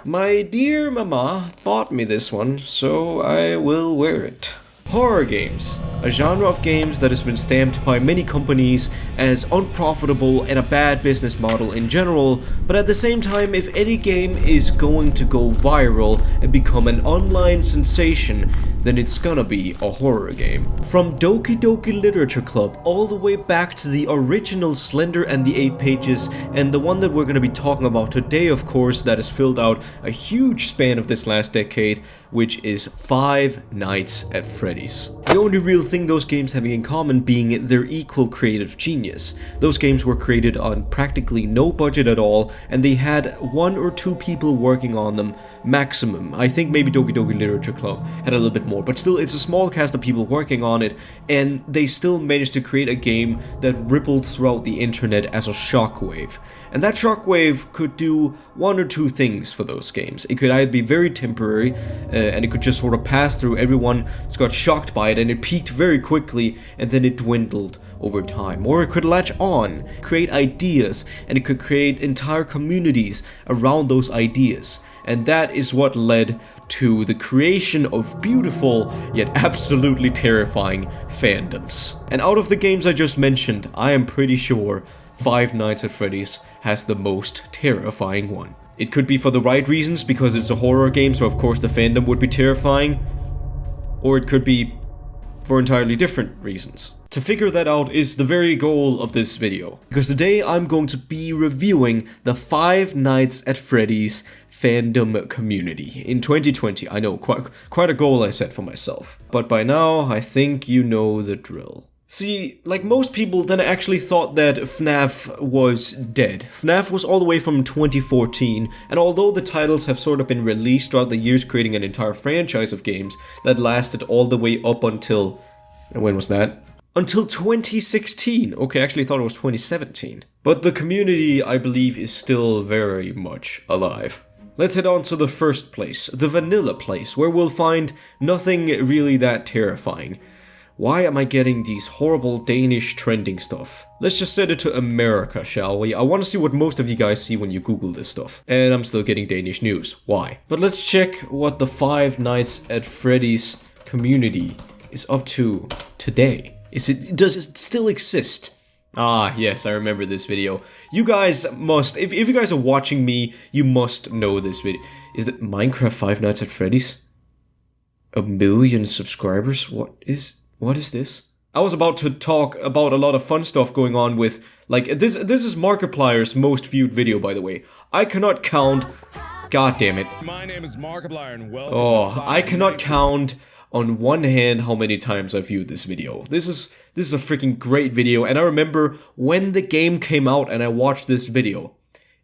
My dear mama bought me this one, so I will wear it. Horror games, a genre of games that has been stamped by many companies as unprofitable and a bad business model in general, but at the same time, if any game is going to go viral and become an online sensation, then it's gonna be a horror game. From Doki Doki Literature Club all the way back to the original Slender and the 8 Pages, and the one that we're gonna be talking about today, of course, that has filled out a huge span of this last decade, which is Five Nights at Freddy's. The only real thing those games have in common being their equal creative genius. Those games were created on practically no budget at all, and they had 1 or 2 people working on them maximum. I think maybe Doki Doki Literature Club had a little bit more, but still it's a small cast of people working on it, and they still managed to create a game that rippled throughout the internet as a shockwave. And that shockwave could do 1 or 2 things for those games. It could either be very temporary, and it could just sort of pass through, everyone got shocked by it, and it peaked very quickly, and then it dwindled over time. Or it could latch on, create ideas, and it could create entire communities around those ideas. And that is what led to the creation of beautiful, yet absolutely terrifying fandoms. And out of the games I just mentioned, I am pretty sure Five Nights at Freddy's has the most terrifying one. It could be for the right reasons, because it's a horror game, so of course the fandom would be terrifying. Or it could be for entirely different reasons. To figure that out is the very goal of this video, because today I'm going to be reviewing the Five Nights at Freddy's fandom community in 2020. I know, quite a goal I set for myself. But by now, I think you know the drill. See, like most people then actually thought that FNAF was dead. FNAF was all the way from 2014, and although the titles have sort of been released throughout the years, creating an entire franchise of games that lasted all the way up until... when was that? Until 2016. Okay, I actually thought it was 2017. But the community, I believe, is still very much alive. Let's head on to the first place, the vanilla place, where we'll find nothing really that terrifying. Why am I getting these horrible Danish trending stuff? Let's just set it to America, shall we? I want to see what most of you guys see when you Google this stuff. And I'm still getting Danish news. Why? But let's check what the Five Nights at Freddy's community is up to today. Does it still exist? Ah, yes, I remember this video. You guys must, if you guys are watching me, you must know this video. Is it Minecraft Five Nights at Freddy's? 1 million subscribers? What is this? I was about to talk about a lot of fun stuff going on with, like, this is Markiplier's most viewed video, by the way. I cannot count, god damn it. My name is Markiplier and welcome. Oh, I cannot count on one hand how many times I viewed this video. This is a freaking great video, and I remember when the game came out and I watched this video.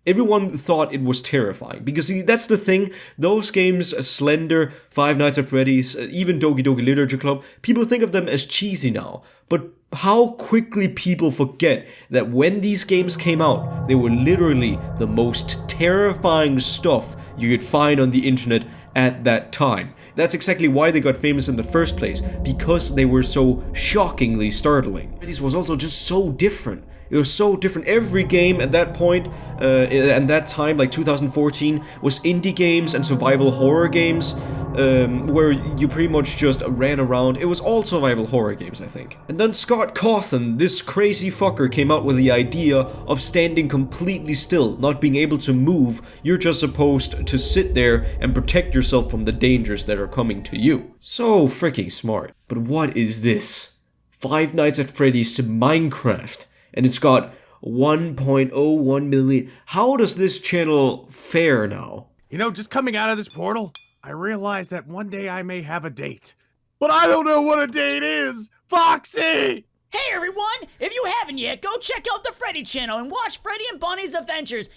Everyone thought it was terrifying, because see, that's the thing, those games, Slender, Five Nights at Freddy's, even Doki Doki Literature Club, people think of them as cheesy now, but how quickly people forget that when these games came out, they were literally the most terrifying stuff you could find on the internet at that time. That's exactly why they got famous in the first place, because they were so shockingly startling. Freddy's was also just so different. It was so different. Every game at that point, and that time, like 2014, was indie games and survival horror games, where you pretty much just ran around. It was all survival horror games, I think. And then Scott Cawthon, this crazy fucker, came out with the idea of standing completely still, not being able to move. You're just supposed to sit there and protect yourself from the dangers that are coming to you. So freaking smart. But what is this? Five Nights at Freddy's to Minecraft. And it's got 1.01 million. How does this channel fare now? You know, just coming out of this portal, I realized that one day I may have a date. But I don't know what a date is! Foxy! Hey everyone! If you haven't yet, go check out the Freddy channel and watch Freddy and Bunny's adventures.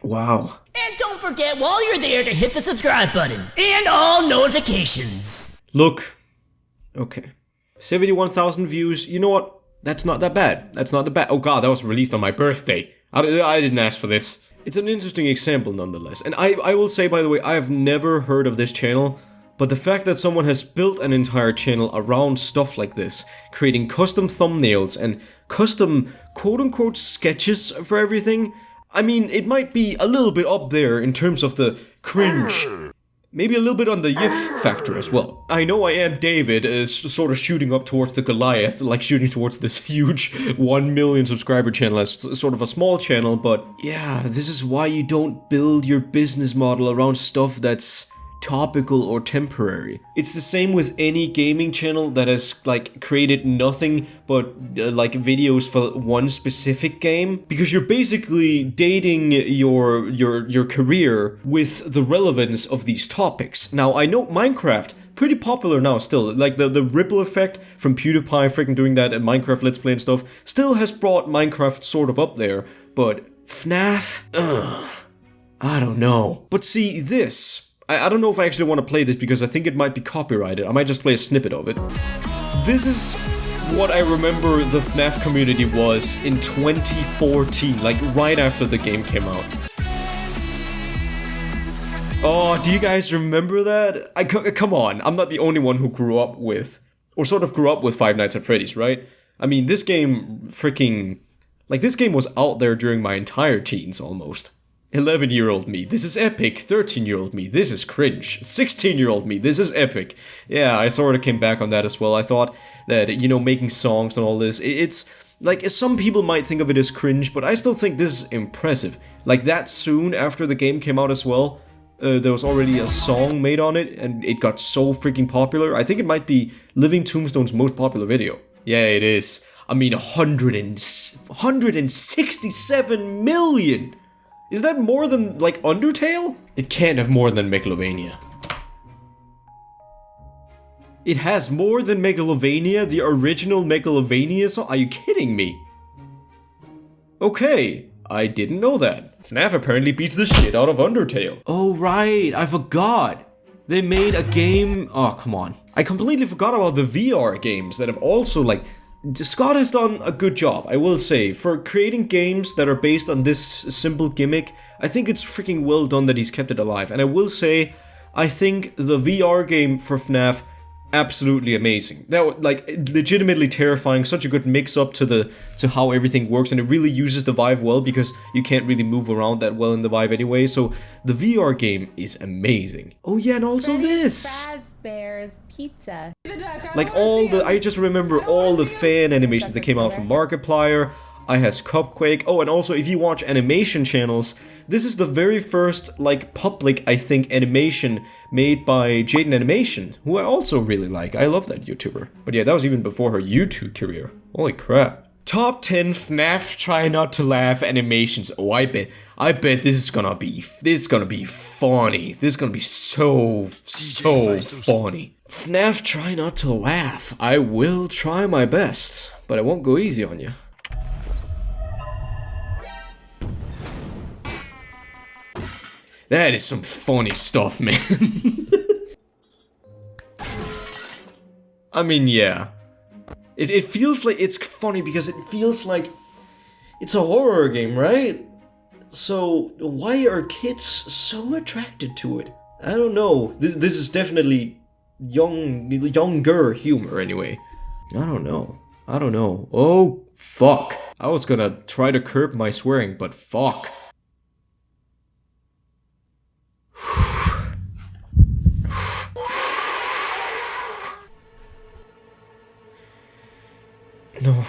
Wow. And don't forget while you're there to hit the subscribe button and all notifications. Look. Okay. 71,000 views. You know what? That's not that bad. That's not that bad. Oh god, that was released on my birthday. I didn't ask for this. It's an interesting example nonetheless. And I will say, by the way, I have never heard of this channel, but the fact that someone has built an entire channel around stuff like this, creating custom thumbnails and custom quote-unquote sketches for everything, I mean, it might be a little bit up there in terms of the cringe. Maybe a little bit on the yiff factor as well. I know I Am David is sort of shooting up towards the Goliath, like shooting towards this huge 1 million subscriber channel as sort of a small channel, but yeah, this is why you don't build your business model around stuff that's topical or temporary. It's the same with any gaming channel that has like created nothing but like videos for one specific game, because you're basically dating your career with the relevance of these topics. Now I know Minecraft, pretty popular now still, like the ripple effect from PewDiePie freaking doing that and Minecraft Let's Play and stuff still has brought Minecraft sort of up there, but FNAF, I don't know. But see this, I don't know if I actually want to play this because I think it might be copyrighted. I might just play a snippet of it. This is what I remember the FNAF community was in 2014, like right after the game came out. Oh, do you guys remember that? Come on, I'm not the only one who grew up with, or sort of grew up with Five Nights at Freddy's, right? I mean, this game freaking, like this game was out there during my entire teens almost. 11-year-old me, this is epic. 13-year-old me, this is cringe. 16-year-old me, this is epic. Yeah, I sort of came back on that as well. I thought that, you know, making songs and all this, it's like, some people might think of it as cringe, but I still think this is impressive. Like that soon after the game came out as well, there was already a song made on it, and it got so freaking popular. I think it might be Living Tombstone's most popular video. Yeah, it is. I mean, 167 million! Is that more than, like, Undertale? It can't have more than Megalovania. It has more than Megalovania, the original Megalovania song? Are you kidding me? Okay, I didn't know that. FNAF apparently beats the shit out of Undertale. Oh right, I forgot. They made a game... Oh, come on. I completely forgot about the VR games that have also, like... Scott has done a good job, I will say, for creating games that are based on this simple gimmick. I think it's freaking well done that he's kept it alive, and I will say, I think the VR game for FNAF, absolutely amazing. That was, like, legitimately terrifying, such a good mix-up to how everything works, and it really uses the Vive well, because you can't really move around that well in the Vive anyway, so the VR game is amazing. Oh yeah, and also this! Bears pizza. Like I just remember all the fan animations that came out from Markiplier. I has Cupquake. Oh, and also if you watch animation channels, this is the very first, like, public, I think, animation made by Jaden Animation, who I also really like. I love that YouTuber. But yeah, that was even before her YouTube career. Holy crap. Top 10 FNAF Try Not to Laugh animations. Oh, I bet this is gonna be funny. This is gonna be so funny. FNAF Try Not to Laugh. I will try my best, but I won't go easy on you. That is some funny stuff, man. I mean, yeah. It feels like it's funny because it feels like it's a horror game, right? So why are kids so attracted to it? I don't know. This is definitely younger humor anyway. I don't know. Oh, fuck. I was gonna try to curb my swearing, but fuck. No.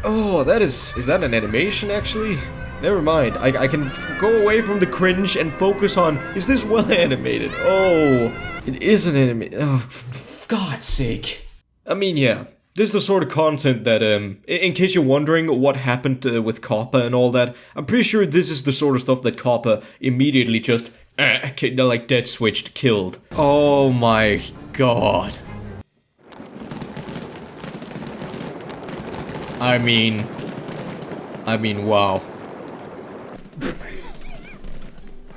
Oh, is that an animation actually? Never mind, I can go away from the cringe and focus on, is this well animated? Oh, it is an animated, oh, for God's sake. I mean, yeah. This is the sort of content that, in case you're wondering what happened with Kappa and all that, I'm pretty sure this is the sort of stuff that Kappa immediately just, like, dead switched, killed. Oh my god. I mean, wow.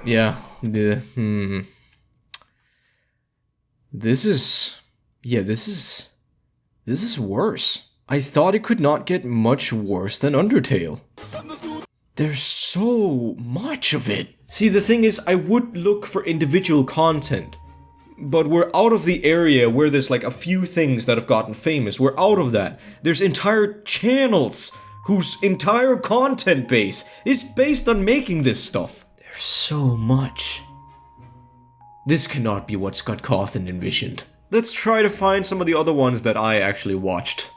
Yeah, This is worse. I thought it could not get much worse than Undertale. There's so much of it. See, the thing is, I would look for individual content, but we're out of the area where there's like a few things that have gotten famous. We're out of that. There's entire channels whose entire content base is based on making this stuff. There's so much. This cannot be what Scott Cawthon envisioned. Let's try to find some of the other ones that I actually watched.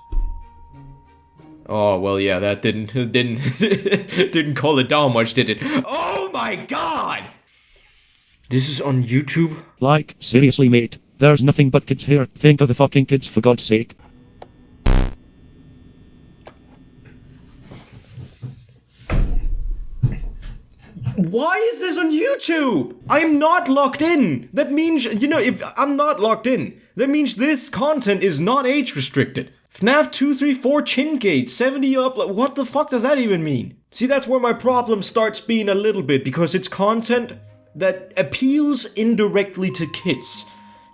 Oh, well, yeah, that didn't call it down much, did it? Oh my god! This is on YouTube? Like, seriously, mate. There's nothing but kids here. Think of the fucking kids, for God's sake. Why is this on YouTube? I'm not logged in. That means, you know, if I'm not logged in, that means this content is not age restricted. FNAF 234 Chingate 70 up, what the fuck does that even mean? See, that's where my problem starts being a little bit, because it's content that appeals indirectly to kids.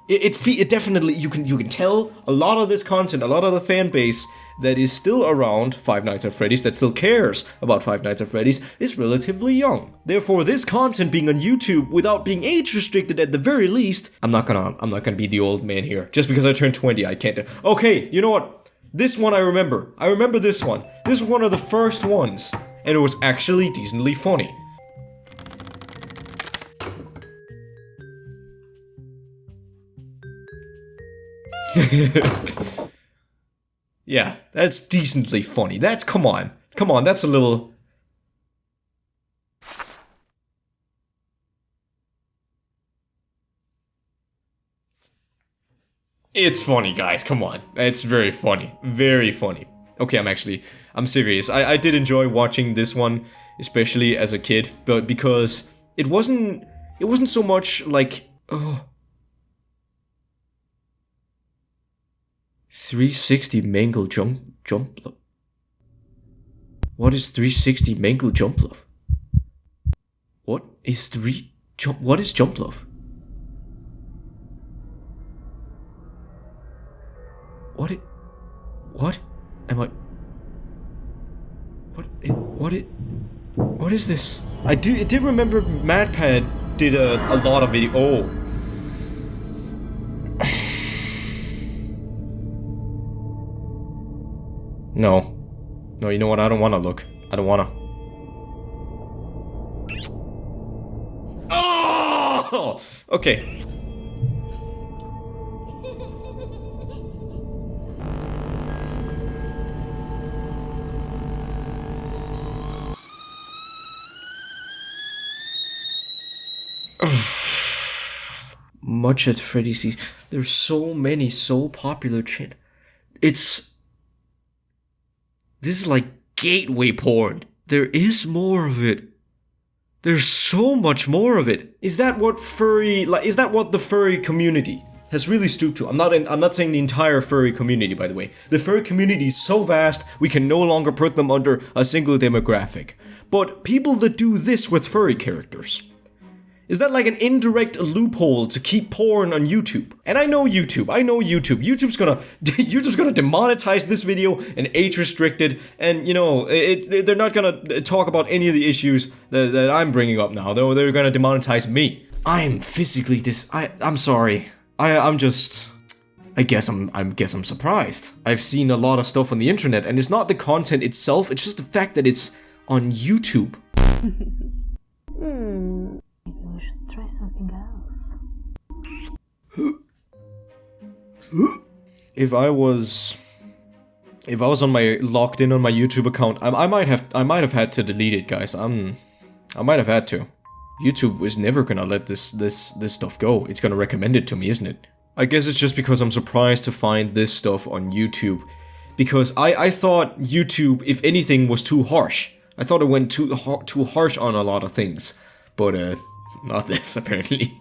It definitely, you can tell a lot of this content, a lot of the fan base that is still around Five Nights at Freddy's, that still cares about Five Nights at Freddy's, is relatively young. Therefore, this content being on YouTube without being age restricted at the very least, I'm not gonna be the old man here. Just because I turned 20, I can't. Okay, you know what? This one I remember. I remember this one. This was one of the first ones, and it was actually decently funny. Yeah, that's decently funny. That's, come on, that's a little... It's funny, guys, come on. It's very funny. Very funny. Okay, I'm serious. I did enjoy watching this one, especially as a kid, but because it wasn't so much like, oh... 360 mangle jump love. What is 360 mangle jump love? What is what is jump love? What am I? What is this? I did remember MadPad did a lot of video. Oh. No, you know what? I don't want to look. I don't want to. Oh! Okay. Much at Freddy's. There's so many so popular This is like gateway porn. There is more of it. There's so much more of it. Is that what the furry community has really stooped to? I'm not saying the entire furry community, by the way. The furry community is so vast, we can no longer put them under a single demographic. But people that do this with furry characters, is that like an indirect loophole to keep porn on YouTube? And I know YouTube. YouTube's gonna demonetize this video and age restricted, and you know, they're not gonna talk about any of the issues that I'm bringing up now, though they're gonna demonetize me. I'm physically I'm sorry. I guess I'm surprised. I've seen a lot of stuff on the internet, and it's not the content itself, it's just the fact that it's on YouTube. We should try something else. If I was logged in on my YouTube account, I might have had to delete it, guys. I might have had to. YouTube is never gonna let this stuff go. It's gonna recommend it to me, isn't it? I guess it's just because I'm surprised to find this stuff on YouTube. Because I thought YouTube, if anything, was too harsh. I thought it went too harsh on a lot of things. But, not this, apparently.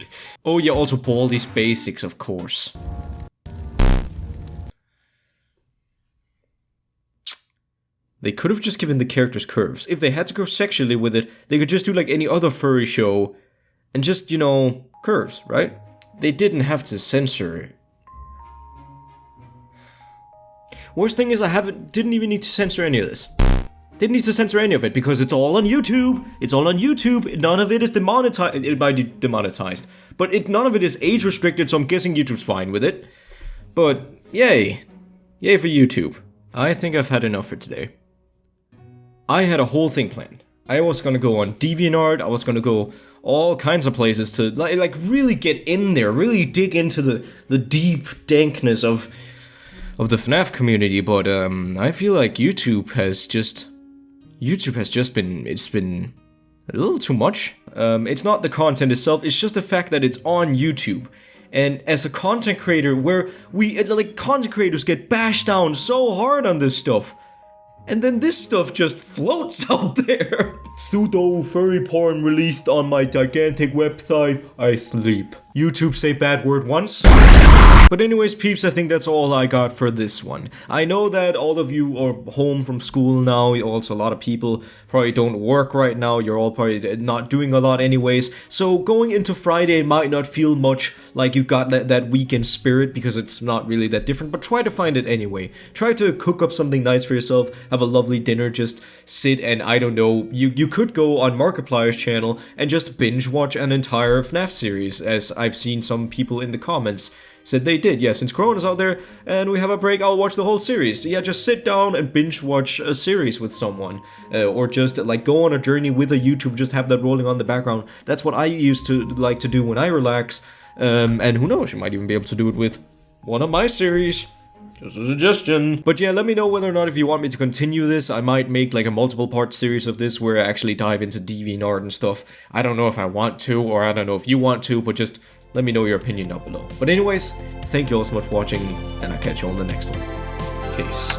Oh yeah, also Baldies Basics, of course. They could have just given the characters curves. If they had to go sexually with it, they could just do like any other furry show and just, you know, curves, right? They didn't have to censor it. Worst thing is didn't even need to censor any of this. Didn't need to censor any of it because it's all on YouTube. It's all on YouTube. None of it is demonetized. It might be demonetized, but none of it is age restricted. So I'm guessing YouTube's fine with it. But yay, yay for YouTube. I think I've had enough for today. I had a whole thing planned. I was gonna go on DeviantArt. I was gonna go all kinds of places to like really get in there, really dig into the deep dankness of the FNAF community. But I feel like YouTube has just been, it's been a little too much. It's not the content itself, it's just the fact that it's on YouTube. And as a content creator, where content creators get bashed down so hard on this stuff, and then this stuff just floats out there. Pseudo furry porn released on my gigantic website. I sleep. YouTube say bad word once. But anyways, peeps, I think that's all I got for this one. I know that all of you are home from school now. Also, a lot of people probably don't work right now. You're all probably not doing a lot anyways. So going into Friday might not feel much like you got that weekend spirit, because it's not really that different. But try to find it anyway. Try to cook up something nice for yourself. Have a lovely dinner. Just sit and, I don't know, you could go on Markiplier's channel and just binge watch an entire FNAF series, as I've seen some people in the comments said they did. Yeah, since Corona's out there and we have a break, I'll watch the whole series. Yeah, just sit down and binge watch a series with someone, or just like go on a journey with a YouTube, just have that rolling on the background. That's what I used to like to do when I relax, and who knows, you might even be able to do it with one of my series. Just a suggestion. But yeah, let me know whether or not if you want me to continue this. I might make like a multiple part series of this where I actually dive into DeviantArt and stuff. I don't know if I want to, or I don't know if you want to, but just let me know your opinion down below. But anyways, thank you all so much for watching, and I'll catch you on the next one. Peace.